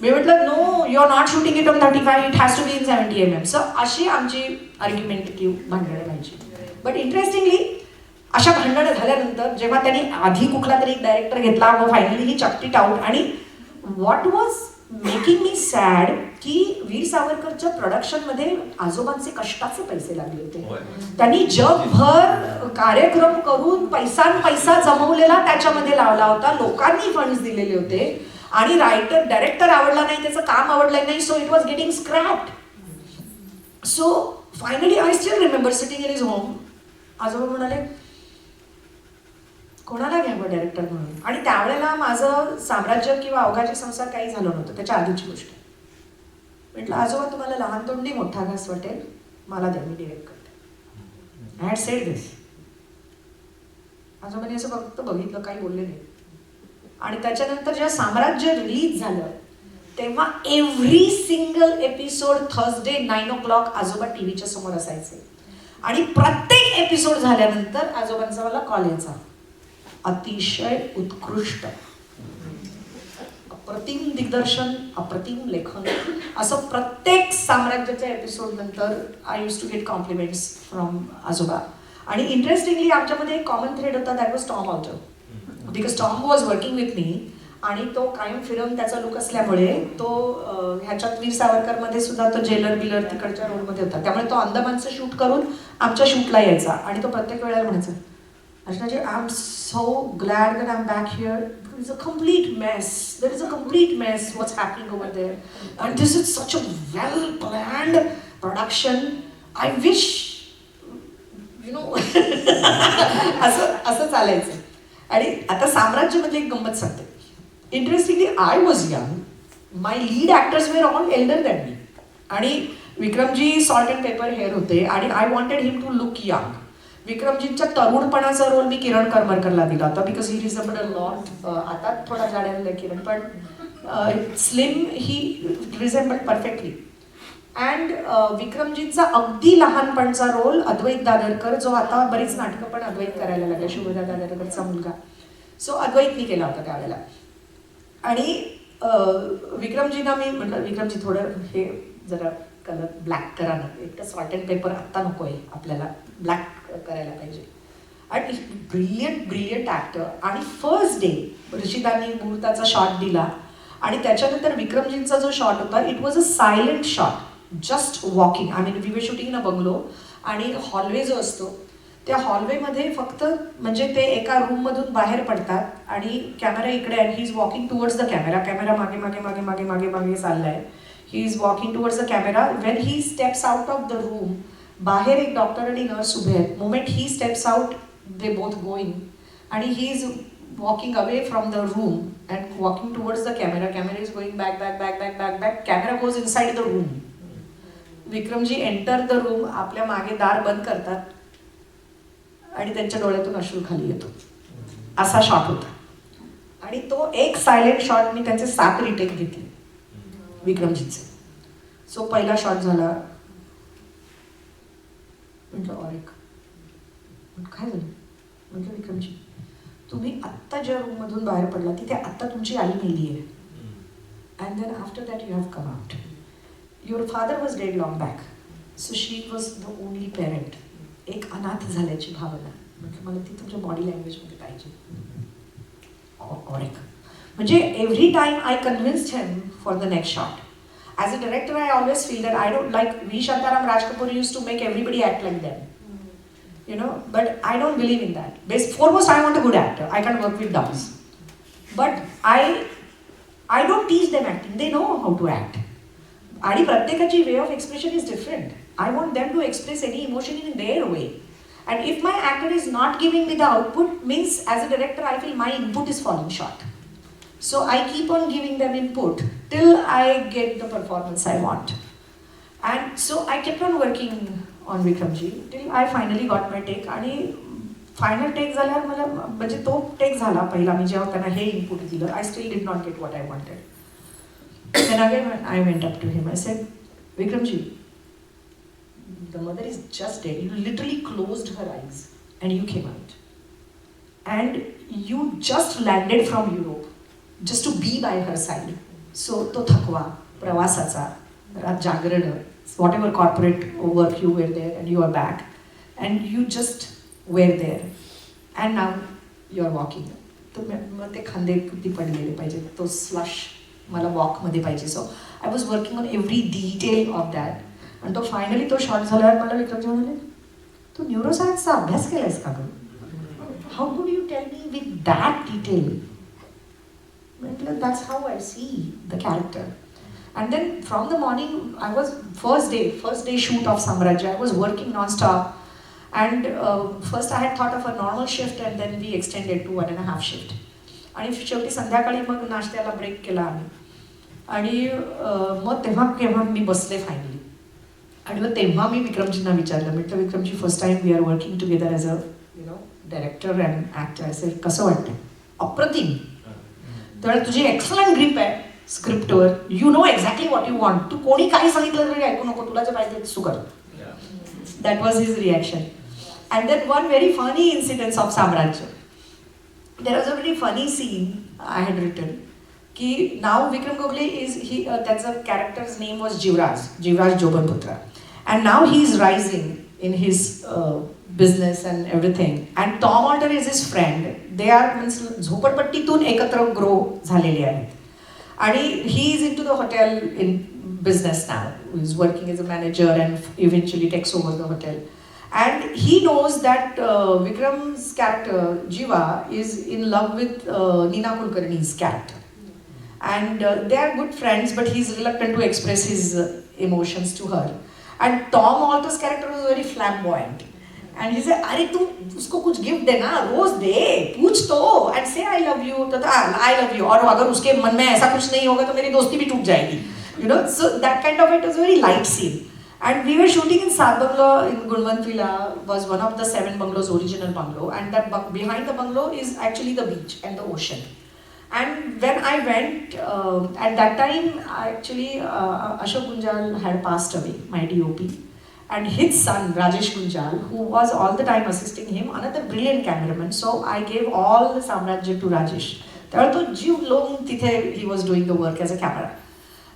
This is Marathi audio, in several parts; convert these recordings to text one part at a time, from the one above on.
मी म्हटलं no, you are not shooting it on 35, it has to be in 70 mm. So अशी आमची आर्ग्युमेंटेटिव्ह भांडणं व्हायची. बट इंटरेस्टिंगली अशा भांडणं झाल्यानंतर जेव्हा त्यांनी आधी कुठला तरी एक डायरेक्टर घेतला, मग फायनली ही चकटी आउट. आणि what was making me sad की वीर सावरकरच्या प्रोडक्शनमध्ये आजोबांचे कष्टाचे पैसे लागले होते. त्यांनी जगभर कार्यक्रम करून पैसा जमवलेला त्याच्यामध्ये लावला होता, लोकांनी फंड्स दिलेले होते आणि डायरेक्टर आवडला नाही, त्याचं काम आवडलं नाही, so it was getting scrapped. So finally I still remember sitting in his home. आजोबा म्हणाले कोणाला घ्यावं डायरेक्टर म्हणून. आणि त्यावेळेला माझं साम्राज्य किंवा अवघाचे संसार काही झालं नव्हतं, त्याच्या आधीची गोष्ट. म्हटलं आजोबा तुम्हाला लहान तोंडी मोठा घास वाटेल, मला द्या, मी डिरेक्ट करते. आय हॅड सेड दिस. आजोबांनी असं फक्त बघितलं, काही बोलले नाही. आणि त्याच्यानंतर जेव्हा साम्राज्य रिलीज झालं तेव्हा every single episode Thursday 9 o'clock आजोबा टीव्हीच्या समोर असायचे. आणि प्रत्येक एपिसोड झाल्यानंतर आजोबांचा मला कॉल यायचा, अतिशय उत्कृष्ट, अप्रतिम दिग्दर्शन, अप्रतिम लेखन. असं प्रत्येक साम्राज्याच्या एपिसोड नंतर I use to get compliments from आजोबा. आणि इंटरेस्टिंगली आमच्यामध्ये एक कॉमन थ्रेड होता, that was Tom also. Because Tom was working with me आणि तो कायम फिरवून त्याचा लुक असल्यामुळे तो ह्याच्यात वीर सावरकरमध्ये सुद्धा तो जेलर बिलर तिकडच्या रोलमध्ये होता. त्यामुळे तो अंदमानचं शूट करून आमच्या शूटला यायचा आणि तो प्रत्येक वेळेला म्हणायचा, Archanaji, I am so glad that I'm back here. It's a complete mess. There is a complete mess what's happening over there. And this is such a well-planned production. I wish, you know, असं चालायचं. आणि आता साम्राज्यमध्ये एक गंमत सांगते. Interestingly I was young, my lead actors were all elder than me. आणि Vikramji salt and pepper hair होते आणि I wanted him to look young. विक्रमजींच्या तरुणपणाचा रोल मी किरण करमरकरला दिला होता, बिकॉज ही रिझेंबल्ड अ लॉट. आता थोडा जाड्याला किरण, पण स्लिम ही रिझेंबल्ड परफेक्टली. अँड विक्रमजींचा अगदी लहानपणचा रोल अद्वैत दादरकर, जो आता बरीच नाटकं पण अद्वैत करायला लागला, शुभदा दादरकरचा मुलगा. सो अद्वैतनी केला होता त्यावेळेला. आणि विक्रमजींना मी म्हटलं, विक्रमजी थोडं हे जरा कलर ब्लॅक करा ना, एक तर सॉल्ट अँड पेपर आत्ता नको आहे, आपल्याला ब्लॅक करायला पाहिजे. आणि ब्रिलियंट ॲक्टर. आणि फर्स्ट डे ऋषितांनी मुहूर्ताचा शॉट दिला आणि त्याच्यानंतर विक्रमजींचा जो शॉट होता, it was a silent shot, just walking. I mean we were shooting in a bungalow आणि हॉलवे जो असतो त्या हॉलवेमध्ये फक्त म्हणजे ते एका रूममधून बाहेर पडतात आणि कॅमेरा इकडे आणि he is walking towards the camera. Camera मागे मागे मागे मागे मागे मागे चाललाय. He is walking towards the camera. When he steps out of the room, बाहेर एक डॉक्टर आणि नर्स उभे आहेत. Moment he steps out, they both going आणि he is walking away from the room and walking towards the camera. Camera is going back back back back back back. Camera goes inside the room. Vikramji enter the room, आपल्या मागे दार बंद करतात आणि त्यांच्या डोळ्यातून अश्रू खाली येतो. असा शॉट होता. आणि तो एक सायलेंट शॉट मी त्यांचे 7 रिटेक घेतले विक्रमजीचे. सो पहिला शॉट झाला, म्हटलं और एक, काय झालं? म्हटलं विक्रमजी, तुम्ही आत्ता ज्या रूममधून बाहेर पडला तिथे आत्ता तुमची आई मेली आहे. And then after that you have come out. Your father was dead long back, so she was the only parent. एक अनाथ झाल्याची भावना. म्हटलं मला ती तुमच्या बॉडी लँग्वेजमध्ये पाहिजे. और एक म्हणजे every time I convinced him for the next shot. As a director, I always feel that I don't like V. Shantaram Raj Kapoor used to make everybody act like them, you know. But I don't believe in that. Foremost, I want a good actor. I can work with dummies. But I don't teach them acting. They know how to act. आणि प्रत्येकाची way of expression is different. I want them to express any emotion in their way. And if my actor is not giving me the output, means as a director, I feel my input is falling short. So I keep on giving them input till I get the performance I want. And so I kept on working on Vikramji till I finally got my take. आणि फायनल टेक झाल्यावर मला म्हणजे तो टेक झाला पहिला मी जेव्हा त्यांना हे इनपुट दिलं. I still did not get what I wanted. Then again I went up to him. I said, Vikramji, the mother is just dead. You literally closed her eyes and you came out. And you just landed from Europe just to be by her side. So तो थकवा प्रवासाचा, जागरण, whatever corporate work you were there and you are back and you just were there and now you are walking. तर मग ते खांदे किती पडलेले पाहिजे, तो स्लश मला वॉकमध्ये पाहिजे. So I was working on every detail of that. आणि तो फायनली तो शॉर्ट झाल्यावर मला विक्रमजी म्हणाले, तू न्यूरोसायन्सचा अभ्यास केलायस का गं? How could you tell me with that detail? म्हटलं that's how I see the character. And then from the morning, I was first day shoot of Samrajya. I was working non-stop, and first I had thought of a normal shift, and then we extended to 1.5 shift. आणि शेवटी संध्याकाळी मग नाश्त्याला ब्रेक केला आम्ही. आणि मग तेव्हा मी बसले फायनली. आणि मग तेव्हा मी विक्रमजींना विचारलं, म्हटलं Vikramji first time we are working together as a director and actor. असं कसं वाटतं? अप्रतिम. तर तुझी एक्सलंट ग्रीप आहे स्क्रिप्टवर. You know exactly what you want. तू कोणी काही सांगितलं तरी ऐकू नको, तुला जे पाहिजे तू कर. That was his reaction. And then one very funny incidents of Samrajya. There was a very funny scene I had written की नाव विक्रम गोखले त्याचं characters name was Jivraj Jobanputra. And नाव he is rising in his business and everything. And Tom Alter is his friend. They are means झोपडपट्टीतून एकत्र ग्रो झालेले आहेत. आणि he is in to the hotel in business नाव. Is working as a manager and eventually takes over the hotel. And he knows that Vikram's character, Jiva, is in love with Neena Kulkarni's character. And they are good friends, but he's reluctant to express his emotions to her. And Tom Alter's character was very flamboyant. And he said, अरे तू उसको कुछ गिफ्ट दे ना, रोज दे, पूछ तो, and say I love you, तो I love you. और अगर उसके मन में ऐसा कुछ नहीं होगा तो मेरी दोस्ती भी टूट जाएगी. You know, so that kind of it was a very light scene. And we were shooting in Saat Bungalow in Gulwant Villa, was one of the 7 bungalows, original bungalow, and that behind the bungalow is actually the beach and the ocean. And when I went, at that time, actually Ashok Gunjal had passed away, my DOP, and his son Rajesh Gunjal, who was all the time assisting him, another brilliant cameraman. So I gave all the Samrajya to Rajesh. त्यावेळेला तो जीव लावून तिथे he was doing the work as a camera.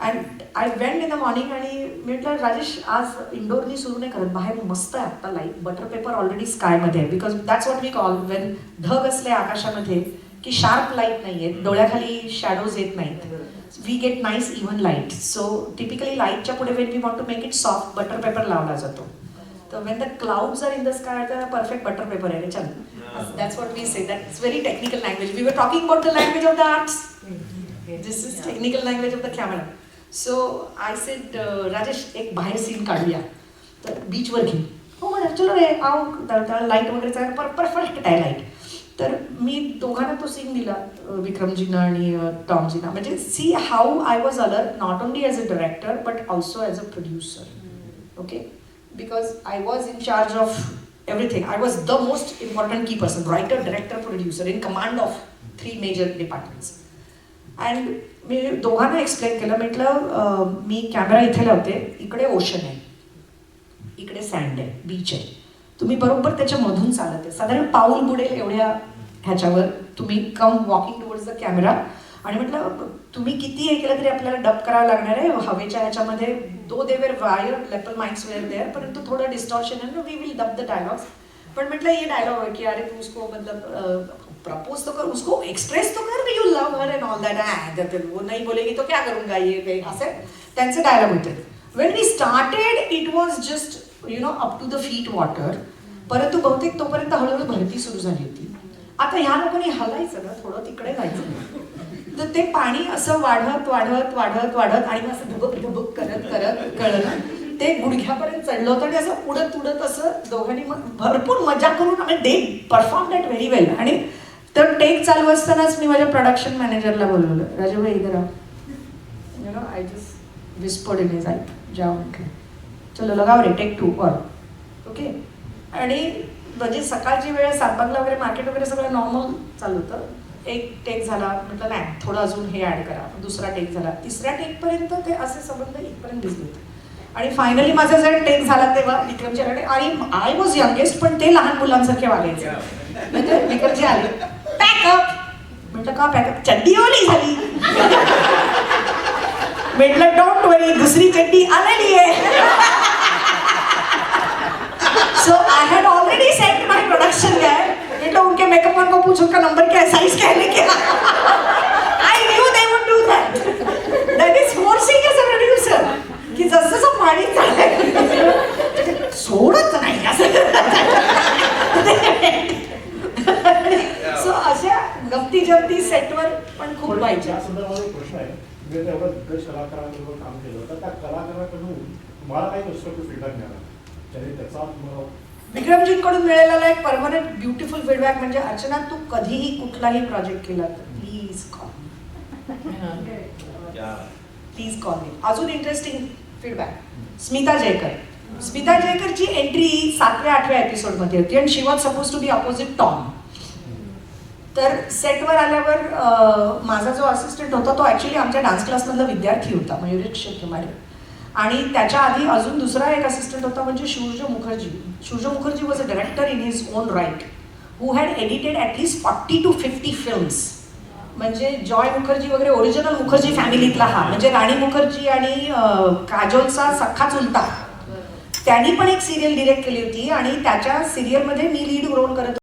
And I went in the morning आणि म्हटलं राजेश आज इंडोरनी सुरू नाही करत, बाहेर मस्त आहे आत्ता लाईट, बटर पेपर ऑलरेडी स्कायमध्ये आहे. Because that's what we call when ढग असले आकाशामध्ये की शार्प लाईट नाही आहेत, डोळ्याखाली शॅडोज येत नाहीत, we get nice even light. So typically लाईटच्या पुढे when we want to make it soft butter paper लावला जातो. तर when the clouds are in the sky तर परफेक्ट बटर पेपर आहे. चल that's what we say. That's very technical language. We were talking about the language of the arts. This is technical language of the camera. So I said Rajesh एक बाहेर सीन काढूया, तर बीचवर घे. हो म्हणे चलो रे आव, त्याला लाईट वगैरे परफेक्ट आहे लाईट. तर मी दोघांना तो सीन दिला, विक्रमजींना आणि टॉमजींना. म्हणजे see how I was alert not only as a director but also as a producer. Okay, because I was in charge of everything. I was the most important key person, writer, director, producer, in command of 3 major departments. And मी दोघांना एक्सप्लेन केलं. म्हटलं मी कॅमेरा इथे लावते, इकडे ओशन आहे, इकडे सँड आहे, बीच आहे, तुम्ही बरोबर त्याच्यामधून चालत आहे, साधारण पाऊल बुडेल एवढ्या ह्याच्यावर तुम्ही कम वॉकिंग टुवर्ड्स द कॅमेरा. आणि म्हटलं तुम्ही किती हे केलं तरी आपल्याला डब करावं लागणार आहे हवेच्या ह्याच्यामध्ये. Though they were wire lapel mics were there, परंतु थोडं डिस्टॉर्शन आहे ना, we will dub the dialogues. पण म्हटलं ये डायलॉग है कि अरे तू उसको मतलब प्रपोज तो कर, उसको एक्सप्रेस तो कर, you love her and all that. वो नहीं बोलेगी तो क्या करूंगा ये असे त्यांचे डायलॉग होते. When we started it was just you know up to the feet water. परंतु बहुतेक तोपर्यंत हळूहळू भरती सुरू झाली होती. आता ह्या लोकांनी हलायचं ना, थोडं तिकडे जायचं, तर ते पाणी असं वाढत वाढत वाढत वाढत आणि मग असं धबक धबक करत करत कळलं ते गुडघ्यापर्यंत चढलं होतं. आणि असं उडत उडत असं दोघांनी मग भरपूर मजा करून आम्ही दे परफॉर्म दॅट व्हेरी वेल. आणि तर टेक चालू असतानाच मी माझ्या प्रोडक्शन मॅनेजरला बोलवलं, राजूभाई इधर आओ. You know I just whispered in his I, जाओ म्हटलं, चलो लगाव रे टेक 2 और ओके. आणि म्हणजे सकाळची वेळ सातबागला वगैरे मार्केट वगैरे सगळं नॉर्मल चालू होतं. एक टेक झाला, म्हटलं नाही थोडं अजून हे ॲड करा. दुसरा टेक झाला, तिसऱ्या टेकपर्यंत ते असे संबंध इथपर्यंत दिसले होते. आणि फायनली माझा जर टेक झाला तेव्हा विक्रमजीकडे, आणि आय वॉज यंगेस्ट पण ते लहान मुलांसारखे वागायचे. म्हणजे विक्रमजी आले, पॅकअप. म्हटलं का पॅकअप, चड्डी ओली झाली. म्हटलं डोंट वरी, दुसरी चड्डी आलेली आहे. So I had already said to my production guy, बेटा उनके मेकअप मैन को पूछो उनका नंबर क्या है, साइज क्या है, लेके I knew they would do that. That is forcing as a producer. की जसं पाणी चाललंय सोडत नाही असं. सो अशा गमती जमती सेटवर पण खूप व्हायच्या. प्रश्न आहे, म्हणजे एवढं दिग्गज कलाकारांबरोबर काम केलं तर त्या कलाकाराकडून तुम्हाला काही कन्स्ट्रक्टिव्ह फीडबॅक मिळाला त्याने त्याचा तुम्हाला विक्रमजींकडून मिळालेला एक परमनंट ब्युटिफुल फीडबॅक म्हणजे अर्चना तू कधीही कुठलाही प्रोजेक्ट केला तर please call please call me. अजून इंटरेस्टिंग फीडबॅक, स्मिता जयकरची एंट्री 7व्या-8व्या एपिसोडमध्ये होती आणि she was suppose to be opposite Tom. तर सेटवर आल्यावर माझा जो असिस्टंट होता तो ॲक्च्युली आमच्या डान्स क्लासमधला विद्यार्थी होता, मयुरेश शेट्टीमाडे. आणि त्याच्या आधी अजून दुसरा एक असिस्टंट होता म्हणजे Surya Mukherjee was a director in his own right who had edited at least 40 to 50 films. म्हणजे जॉय मुखर्जी वगैरे ओरिजिनल मुखर्जी फॅमिलीतला हा, म्हणजे राणी मुखर्जी आणि काजोलचा सख्खा चुलता. त्यांनी पण एक सिरियल डिरेक्ट केली होती आणि त्याच्या सिरियलमध्ये मी लीड रोल करत